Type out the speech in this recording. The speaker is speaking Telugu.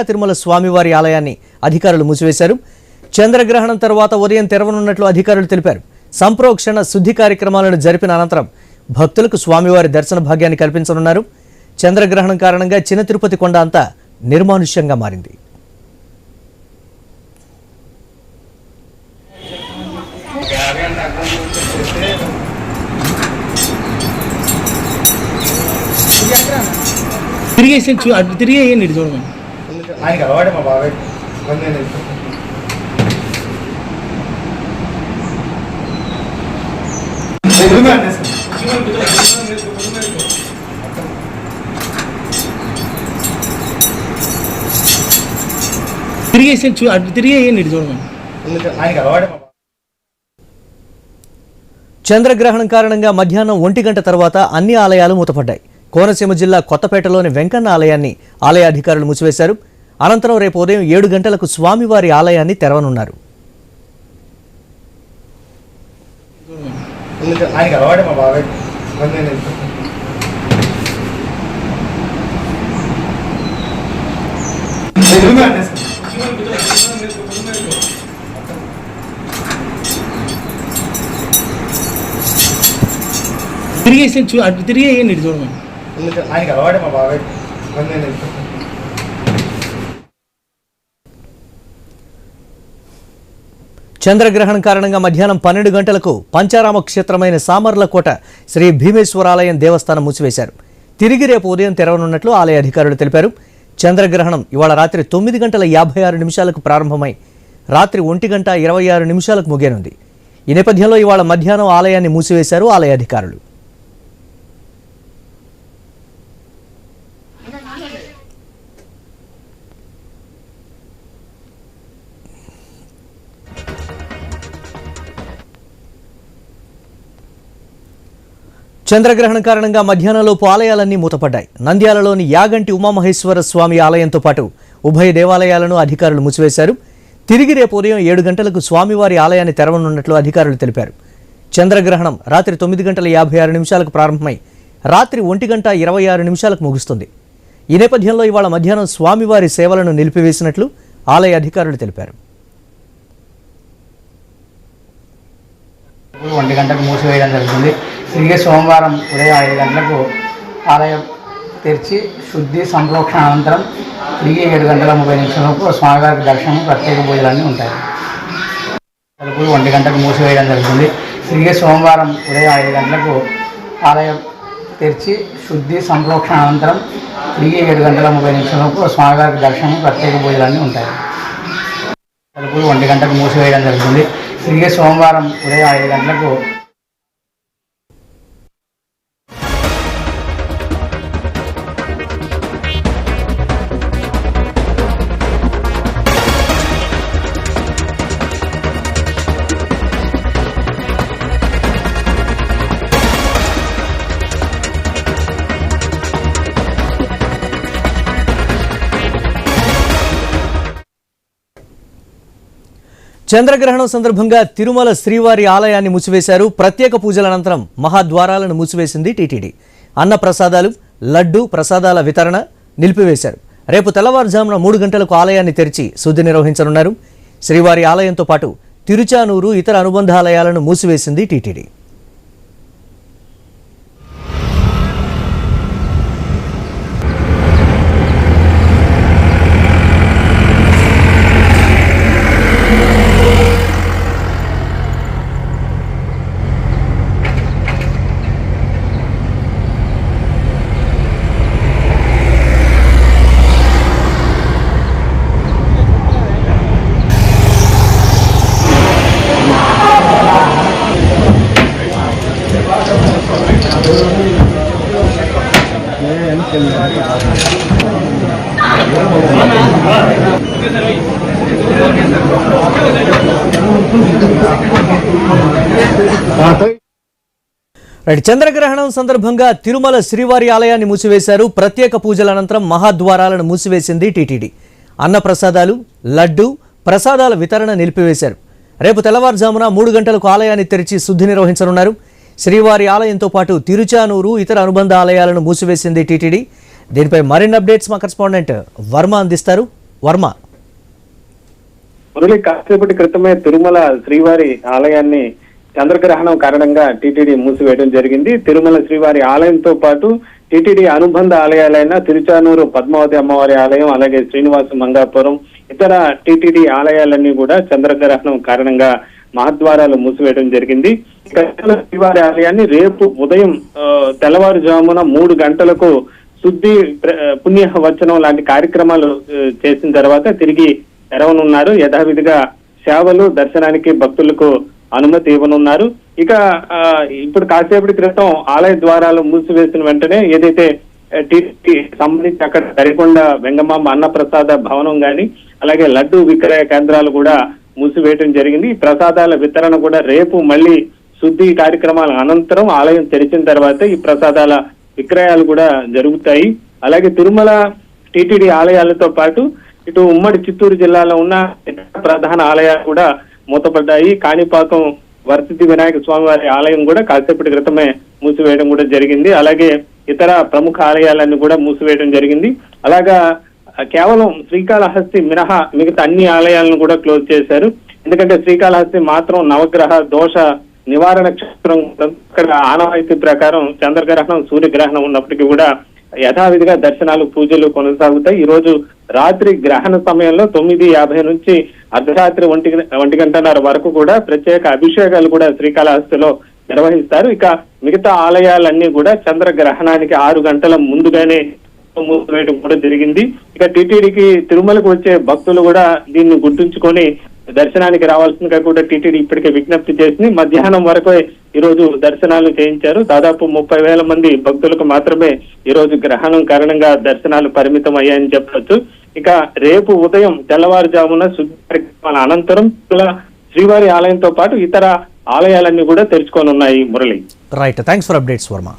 తిరుమల స్వామివారి ఆలయాన్ని అధికారులు మూసివేశారు. చంద్రగ్రహణం తర్వాత ఉదయం తెరవనున్నట్లు అధికారులు తెలిపారు. సంప్రోక్షణ శుద్ధి కార్యక్రమాలను జరిపిన అనంతరం భక్తులకు స్వామివారి దర్శన భాగ్యాన్ని కల్పించనున్నారు. చంద్రగ్రహణం కారణంగా చిన్న తిరుపతి కొండ అంతా నిర్మానుష్యంగా మారింది. తిరిగేయండి చూడమని ఆయనకి అలవాడే మా బాబాయ్ తిరిగేయండి చూడమని ఆయనకి అలవాడే. చంద్రగ్రహణం కారణంగా మధ్యాహ్నం 1 గంట తర్వాత అన్ని ఆలయాలు మూతపడ్డాయి. కోనసీమ జిల్లా కొత్తపేటలోని వెంకన్న ఆలయాన్ని ఆలయ అధికారులు మూసివేశారు. అనంతరం రేపు ఉదయం 7 గంటలకు స్వామివారి ఆలయాన్ని తెరవనున్నారు. ఆయనకి అలవాడే మా బాబాయ్ తిరిగేయండి చూడమని ఆయనకి అలవాడే మా బాబాయ్. చంద్రగ్రహణం కారణంగా మధ్యాహ్నం 12 గంటలకు పంచారామ క్షేత్రమైన సామర్లకోట శ్రీ భీమేశ్వరాలయం దేవస్థానం మూసివేశారు. తిరిగి రేపు ఉదయం తెరవనున్నట్లు ఆలయ అధికారులు తెలిపారు. చంద్రగ్రహణం ఇవాళ రాత్రి 9:56 ప్రారంభమై రాత్రి 1:26 ముగియనుంది. ఈ నేపథ్యంలో ఇవాళ మధ్యాహ్నం ఆలయాన్ని మూసివేశారు ఆలయ అధికారులు. చంద్రగ్రహణం కారణంగా మధ్యాహ్నంలోపు ఆలయాలన్నీ మూతపడ్డాయి. నంద్యాలలోని యాగంటి ఉమామహేశ్వర స్వామి ఆలయంతో పాటు ఉభయ దేవాలయాలను అధికారులు మూసివేశారు. తిరిగి రేపు ఉదయం 7 గంటలకు స్వామివారి ఆలయాన్ని తెరవనున్నట్లు అధికారులు తెలిపారు. చంద్రగ్రహణం రాత్రి 9:56 ప్రారంభమై రాత్రి 1:26 ముగుస్తుంది. ఈ నేపథ్యంలో ఇవాళ మధ్యాహ్నం స్వామివారి సేవలను నిలిపివేసినట్లు ఆలయ అధికారులు తెలిపారు. 1 గంటకు మూసివేయడం జరుగుతుంది. తిరిగి సోమవారం ఉదయం 5 గంటలకు ఆలయం తెరిచి శుద్ధి సంప్రోక్షణ అనంతరం తిరిగి 7:30 స్వామివారికి దర్శనం ప్రత్యేక పూజలన్నీ ఉంటాయి. తలుపులు 1 గంటకు మూసివేయడం జరుగుతుంది. తిరిగి సోమవారం ఉదయం 5 గంటలకు ఆలయం తెరిచి శుద్ధి సంప్రోక్షణ అనంతరం తిరిగి 7:30 స్వామివారికి దర్శనం ప్రత్యేక పూజలన్నీ ఉంటాయి. తలుపులు 1 గంటకు మూసివేయడం జరుగుతుంది. తిరిగి సోమవారం ఉదయం 5 గంటలకు చంద్రగ్రహణం సందర్భంగా తిరుమల శ్రీవారి ఆలయాన్ని మూసివేశారు. ప్రత్యేక పూజల అనంతరం మహాద్వారాలను మూసివేసింది టీటీడీ. అన్న ప్రసాదాలు, లడ్డు ప్రసాదాల వితరణ నిలిపివేశారు. రేపు తెల్లవారుజామున 3 గంటలకు ఆలయాన్ని తెరిచి శుద్ధి నిర్వహించనున్నారు. శ్రీవారి ఆలయంతో పాటు తిరుచానూరు, ఇతర అనుబంధ ఆలయాలను మూసివేసింది టీటీడీ. చంద్రగ్రహణం సందర్భంగా తిరుమల శ్రీవారి ఆలయాన్ని మూసివేశారు. ప్రత్యేక పూజల అనంతరం మహాద్వారాలను మూసివేసింది టీటీడీ. అన్న ప్రసాదాలు, లడ్డు ప్రసాదాల వితరణ నిలిపివేశారు. రేపు తెల్లవారుజామున 3 గంటలకు ఆలయాన్ని తెరిచి శుద్ధి నిర్వహించనున్నారు. శ్రీవారి ఆలయంతో పాటు తిరుచానూరు, ఇతర అనుబంధ ఆలయాలను మూసివేసింది టీటీడీ. దీనిపై మరిన్ని అప్డేట్స్ మా కరెస్పాండెంట్ వర్మ అందిస్తారు. వర్మ. మురళి కాసేపటి క్రితమే తిరుమల శ్రీవారి ఆలయాన్ని చంద్రగ్రహణం కారణంగా టీటీడీ మూసివేయడం జరిగింది. తిరుమల శ్రీవారి ఆలయంతో పాటు టీటీడీ అనుబంధ ఆలయాలైన తిరుచానూరు పద్మావతి అమ్మవారి ఆలయం, అలాగే శ్రీనివాస మంగాపురం, ఇతర టీటీడీ ఆలయాలన్నీ కూడా చంద్రగ్రహణం కారణంగా మహద్వారాలు మూసివేయడం జరిగింది. తిరుమల శ్రీవారి ఆలయాన్ని రేపు ఉదయం తెల్లవారుజామున 3 గంటలకు శుద్ధి పుణ్య వచనం లాంటి కార్యక్రమాలు చేసిన తర్వాత తిరిగి తెరవనున్నారు. యథావిధిగా సేవలు, దర్శనానికి భక్తులకు అనుమతి ఇవ్వనున్నారు. ఇక ఇప్పుడు కాసేపటి క్రితం ఆలయ ద్వారాలు మూసివేసిన వెంటనే ఏదైతే టీటీడీ సంబంధించి అక్కడ దరికొండ వెంగమాంబ అన్నప్రసాద భవనం గాని, అలాగే లడ్డు విక్రయ కేంద్రాలు కూడా మూసివేయడం జరిగింది. ఈ ప్రసాదాల వితరణ కూడా రేపు మళ్ళీ శుద్ధి కార్యక్రమాల అనంతరం ఆలయం తెరిచిన తర్వాత ఈ ప్రసాదాల విక్రయాలు కూడా జరుగుతాయి. అలాగే తిరుమల టీటీడీ ఆలయాలతో పాటు ఇటు ఉమ్మడి చిత్తూరు జిల్లాలో ఉన్న ప్రధాన ఆలయాలు కూడా మూతపడ్డాయి. కాణిపాకం వరసిద్ధి వినాయక స్వామి వారి ఆలయం కూడా కాసేపటి క్రితమే మూసివేయడం కూడా జరిగింది. అలాగే ఇతర ప్రముఖ ఆలయాలన్నీ కూడా మూసివేయడం జరిగింది. అలాగా కేవలం శ్రీకాళహస్తి మినహా మిగతా అన్ని ఆలయాలను కూడా క్లోజ్ చేశారు. ఎందుకంటే శ్రీకాళహస్తి మాత్రం నవగ్రహ దోష నివారణ క్షేత్రం. ఇక్కడ ఆనవాయితీ ప్రకారం చంద్రగ్రహణం, సూర్యగ్రహణం ఉన్నప్పటికీ కూడా యథావిధిగా దర్శనాలు, పూజలు కొనసాగుతాయి. ఈ రోజు రాత్రి గ్రహణ సమయంలో 9:50 నుంచి అర్ధరాత్రి 1 వరకు కూడా ప్రత్యేక అభిషేకాలు కూడా శ్రీకాళహస్తిలో నిర్వహిస్తారు. ఇక మిగతా ఆలయాలన్నీ కూడా చంద్రగ్రహణానికి 6 గంటల ముందుగానే మూసివేయడం కూడా జరిగింది. ఇక టీటీడీకి తిరుమలకు వచ్చే భక్తులు కూడా దీన్ని గుర్తుంచుకొని దర్శనానికి రావాల్సిందిగా కూడా టీటీడీ ఇప్పటికే విజ్ఞప్తి చేసింది. మధ్యాహ్నం వరకు ఈ రోజు దర్శనాలు చేయించారు. దాదాపు 30,000 మంది భక్తులకు మాత్రమే ఈ రోజు గ్రహణం కారణంగా దర్శనాలు పరిమితం అయ్యాయని చెప్పొచ్చు. ఇక రేపు ఉదయం తెల్లవారుజామున శుద్ధి కార్యక్రమాల అనంతరం శ్రీవారి ఆలయంతో పాటు ఇతర ఆలయాలన్నీ కూడా తెరుచుకోనున్నాయి. Murali. Right, thanks for updates Varma.